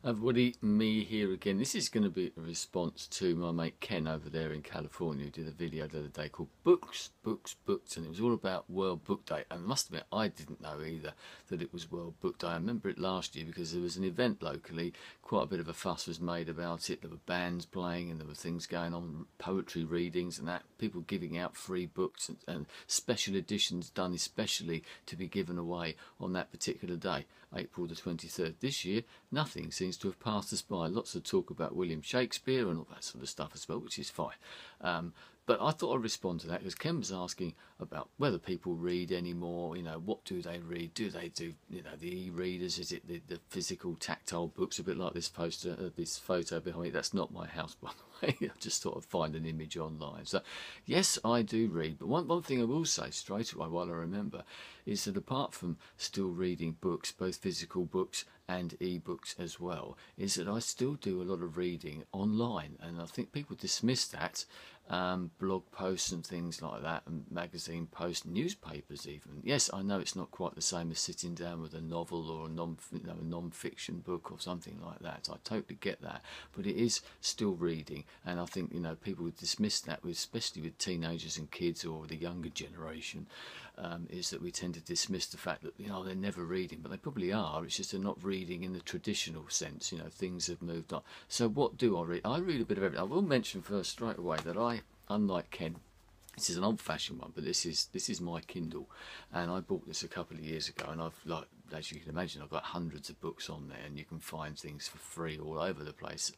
Everybody, me here again. This is going to be a response to my mate Ken over there in California, who did a video the other day called Books, Books, Books, and it was all about World Book Day. And I must admit, I didn't know either that it was World Book Day. I remember it last year because there was an event locally, quite a bit of a fuss was made about it. There were bands playing and there were things going on, poetry readings and that, people giving out free books and special editions done especially to be given away on that particular day, April the 23rd. This year, nothing seems to have passed us by. Lots of talk about William Shakespeare and all that sort of stuff as well, which is fine. But I thought I'd respond to that because Ken was asking about whether people read anymore. You know, what do they read? Do they do, the e-readers? Is it the physical, tactile books? A bit like this poster, this photo behind me. That's not my house, by the way. I just thought I'd find an image online. So, yes, I do read. But one thing I will say straight away, while I remember, is that apart from still reading books, both physical books and e-books as well, is that I still do a lot of reading online, and I think people dismiss that. Blog posts and things like that, and magazine posts, newspapers even. Yes, I know it's not quite the same as sitting down with a novel or a non-fiction book or something like that. I totally get that, but it is still reading, and I think people would dismiss that, especially with teenagers and kids or the younger generation, is that we tend to dismiss the fact that they're never reading, but they probably are. It's just they're not reading in the traditional sense. Things have moved on. So what do I read? I read a bit of everything. I will mention first straight away that unlike Ken, this is an old-fashioned one, but this is my Kindle, and I bought this a couple of years ago, and I've, as you can imagine, I've got hundreds of books on there, and you can find things for free all over the place.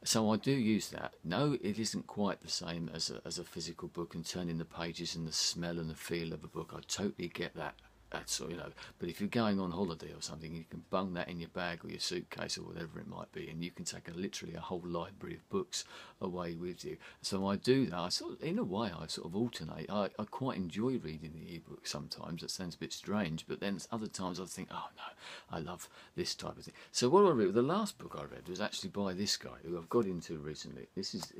So I do use that. No, it isn't quite the same as a physical book and turning the pages and the smell and the feel of a book. I totally get that. That's but if you're going on holiday or something, you can bung that in your bag or your suitcase or whatever it might be, and you can take literally a whole library of books away with you. So I do that. In a way, I sort of alternate. I quite enjoy reading the ebook sometimes. That sounds a bit strange, but then other times I think, oh no, I love this type of thing. So what I read, the last book I read was actually by this guy who I've got into recently. This is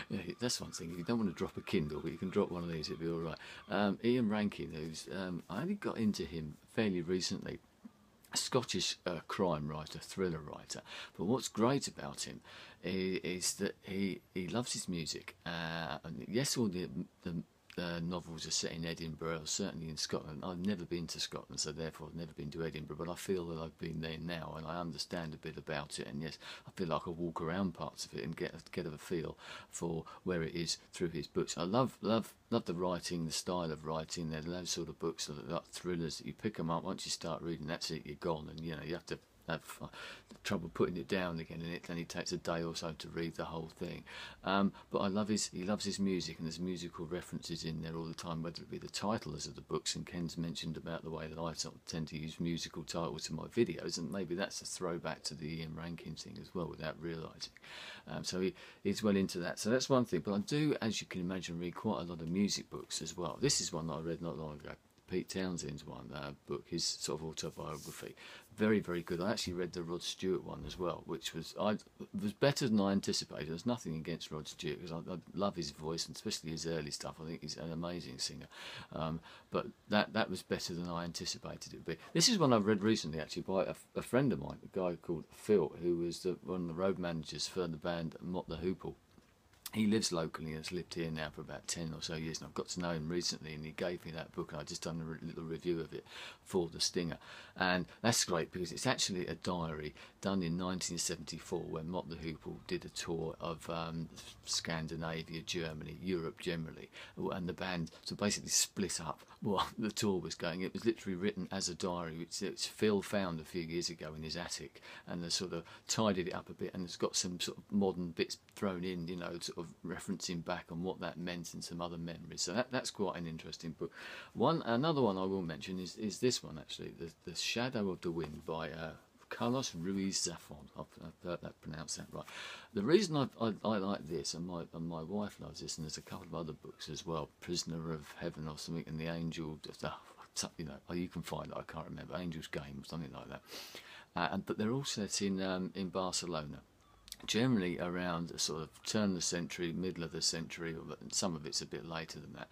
yeah, that's one thing. If you don't want to drop a Kindle, but you can drop one of these, it'll be all right. Ian Rankin, who's I only got into him fairly recently. A Scottish crime writer, thriller writer. But what's great about him is that he loves his music. And yes, all the novels are set in Edinburgh, or certainly in Scotland. I've never been to Scotland, so therefore I've never been to Edinburgh, but I feel that I've been there now, and I understand a bit about it, and yes, I feel like I walk around parts of it and get a feel for where it is through his books. I love the writing, the style of writing. They're those sort of books, like thrillers, that you pick them up, once you start reading, that's it, you're gone, and you have to have trouble putting it down again, and it only takes a day or so to read the whole thing. But he loves his music, and there's musical references in there all the time, whether it be the titles of the books, and Ken's mentioned about the way that I sort of tend to use musical titles in my videos, and maybe that's a throwback to the Ian Rankin thing as well, without realising. So he's well into that. So that's one thing. But I do, as you can imagine, read quite a lot of music books as well. This is one that I read not long ago. Pete Townshend's one book, his sort of autobiography, very, very good. I actually read the Rod Stewart one as well, which was better than I anticipated. There's nothing against Rod Stewart, because I love his voice, and especially his early stuff. I think he's an amazing singer. But that was better than I anticipated it would be. This is one I've read recently, actually, by a friend of mine, a guy called Phil, who was one of the road managers for the band Mott the Hoople. He lives locally and has lived here now for about 10 or so years, and I've got to know him recently, and he gave me that book, and I just done a little review of it for The Stinger. And that's great because it's actually a diary done in 1974 when Mott the Hoople did a tour of Scandinavia, Germany, Europe generally, and the band so basically split up while the tour was going. It was literally written as a diary, which Phil found a few years ago in his attic, and they sort of tidied it up a bit, and it's got some sort of modern bits thrown in, sort of referencing back on what that meant and some other memories. So that's quite an interesting book. Another one I will mention is this one, actually, The Shadow of the Wind by Carlos Ruiz Zafón. I've pronounced that right. The reason I like this, and my wife loves this, and there's a couple of other books as well, Prisoner of Heaven or something, and The Angel, you can find it, I can't remember, Angel's Game or something like that. But they're all set in Barcelona. Generally around the sort of turn of the century, middle of the century, or some of it's a bit later than that.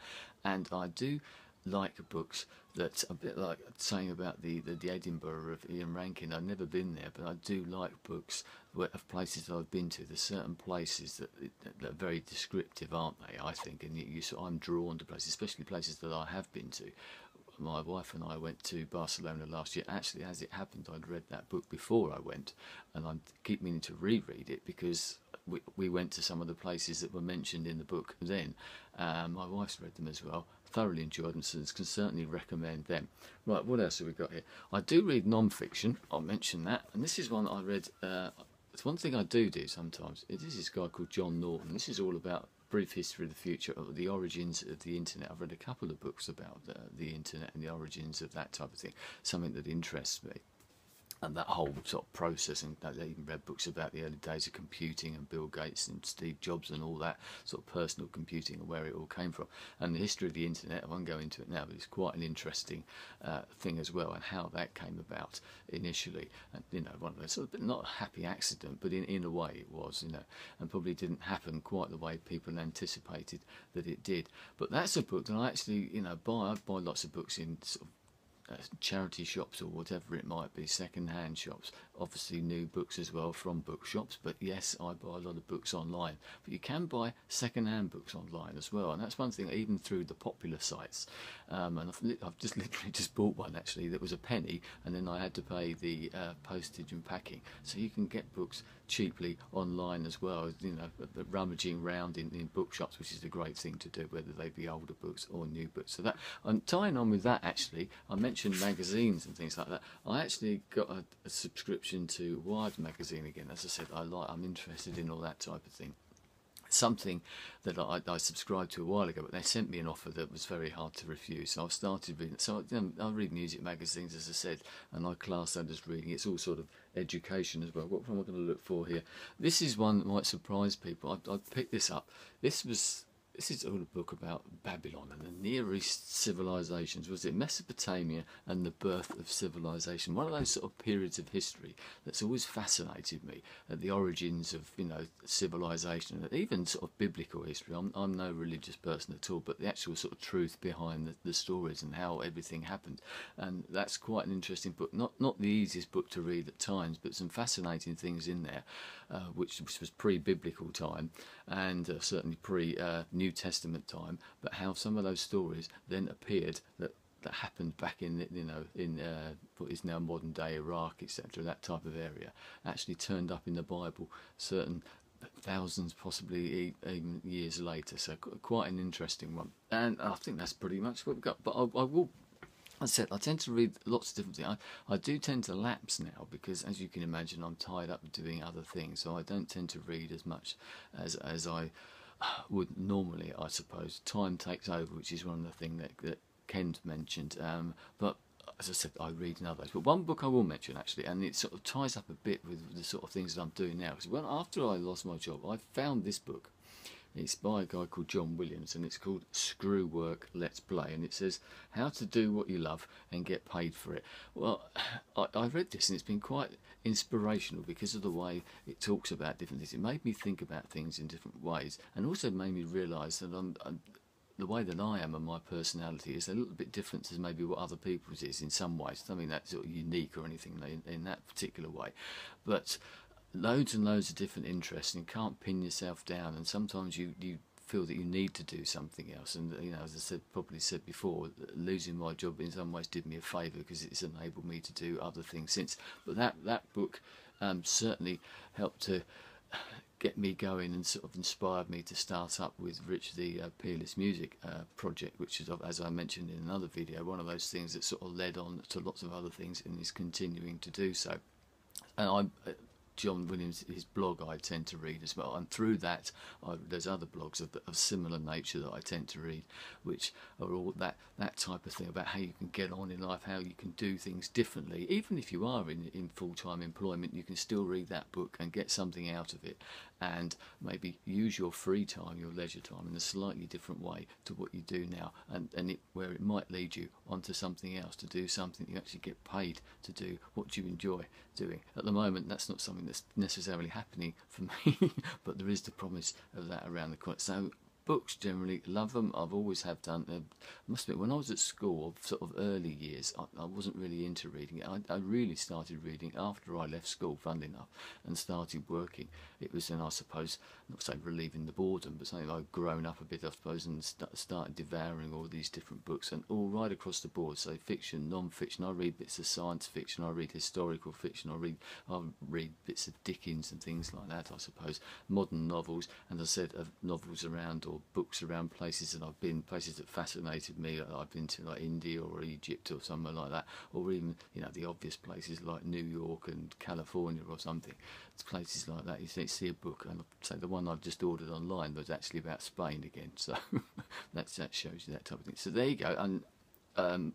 And I do like books that, a bit like saying about the Edinburgh of Ian Rankin. I've never been there, but I do like books of places that I've been to. There's certain places that are very descriptive, aren't they? I think, and I'm drawn to places, especially places that I have been to. My wife and I went to Barcelona last year. Actually, as it happened, I'd read that book before I went, and I keep meaning to reread it because we went to some of the places that were mentioned in the book then. My wife's read them as well, thoroughly enjoyed them, so can certainly recommend them. Right, what else have we got here? I do read non-fiction, I'll mention that, and this is one I read. It's one thing I do sometimes. It is this guy called John Norton. This is all about brief history of the future, of the origins of the internet. I've read a couple of books about the internet and the origins of that type of thing, something that interests me. And that whole sort of process, and I even read books about the early days of computing and Bill Gates and Steve Jobs and all that sort of personal computing and where it all came from. And the history of the internet, I won't go into it now, but it's quite an interesting thing as well, and how that came about initially. And, you know, one of those sort of, not a happy accident, but in a way it was, you know, and probably didn't happen quite the way people anticipated that it did. But that's a book that I actually, you know, I buy lots of books in sort of charity shops or whatever it might be, second-hand shops, obviously new books as well from bookshops, but yes, I buy a lot of books online. But you can buy second-hand books online as well, and that's one thing, even through the popular sites. And I've just literally just bought one actually that was a penny, and then I had to pay the postage and packing. So you can get books cheaply online as well, you know, rummaging around in bookshops, which is a great thing to do, whether they be older books or new books. So that, I'm tying on with that actually, I mentioned magazines and things like that. I actually got a subscription to Wired magazine again. As I said, I'm interested in all that type of thing. Something that I subscribed to a while ago, but they sent me an offer that was very hard to refuse. So I started reading. So I read music magazines, as I said, and I class that as reading. It's all sort of education as well. What am I going to look for here? This is one that might surprise people. I picked this up. This is all a book about Babylon and the Near East civilizations. Was it Mesopotamia and the birth of civilization? One of those sort of periods of history that's always fascinated me, at the origins of, you know, civilization, and even sort of biblical history. I'm no religious person at all, but the actual sort of truth behind the stories and how everything happened. And that's quite an interesting book. Not the easiest book to read at times, but some fascinating things in there, which was pre-biblical time, and certainly pre-New Testament time, but how some of those stories then appeared that happened back in, you know, in what is now modern day Iraq, etc., that type of area, actually turned up in the Bible certain thousands, possibly even years later. So quite an interesting one, and I think that's pretty much what we've got. But I will, as I said, I tend to read lots of different things. I do tend to lapse now because, as you can imagine, I'm tied up doing other things, so I don't tend to read as much as I would normally, I suppose. Time takes over, which is one of the things that Kent mentioned. But as I said, I read in others. But one book I will mention actually, and it sort of ties up a bit with the sort of things that I'm doing now. Because after I lost my job, I found this book. It's by a guy called John Williams, and it's called Screw Work, Let's Play, and it says how to do what you love and get paid for it. Well, I read this and it's been quite inspirational because of the way it talks about different things. It made me think about things in different ways, and also made me realise that the way that I am and my personality is a little bit different to maybe what other people's is in some ways. Something that's sort of unique or anything in that particular way, but loads and loads of different interests, and you can't pin yourself down, and sometimes you feel that you need to do something else. And, you know, as I probably said before, losing my job in some ways did me a favour because it's enabled me to do other things since. But that book certainly helped to get me going and sort of inspired me to start up with Rich the Peerless Music project, which is, as I mentioned in another video, one of those things that sort of led on to lots of other things and is continuing to do so. And John Williams, his blog I tend to read as well, and through that there's other blogs of similar nature that I tend to read, which are all that type of thing about how you can get on in life, how you can do things differently. Even if you are in full-time employment, you can still read that book and get something out of it, and maybe use your free time, your leisure time, in a slightly different way to what you do now, and where it might lead you onto something else, to do something you actually get paid to do, what you enjoy doing. At the moment, that's not something that's necessarily happening for me, but there is the promise of that around the corner. So books generally, love them. I've always have done. I must admit, when I was at school, sort of early years, I wasn't really into reading. I really started reading after I left school, funnily enough, and started working. It was then, I suppose, not say relieving the boredom, but something like grown up a bit, I suppose, and started devouring all these different books, and all right across the board. So fiction, non-fiction. I read bits of science fiction. I read historical fiction. I read bits of Dickens and things like that, I suppose. Modern novels, and as I said, novels around or books around places that I've been, places that fascinated me. I've been to like India or Egypt or somewhere like that, or even the obvious places like New York and California or something. It's places like that. You see a book, and say the one I've just ordered online was actually about Spain again. So that shows you that type of thing. So there you go, and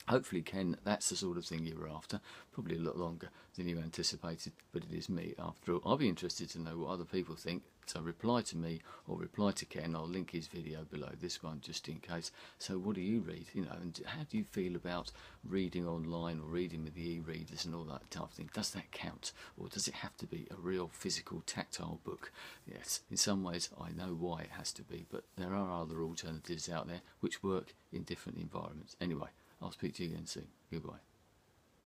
hopefully, Ken, that's the sort of thing you were after. Probably a lot longer than you anticipated, but it is me after all. I'll be interested to know what other people think, so reply to me or reply to Ken. I'll link his video below this one just in case. So what do you read? And how do you feel about reading online or reading with the e-readers and all that type of thing? Does that count, or does it have to be a real physical, tactile book? Yes, in some ways I know why it has to be, but there are other alternatives out there which work in different environments. Anyway, I'll speak to you again soon. Goodbye.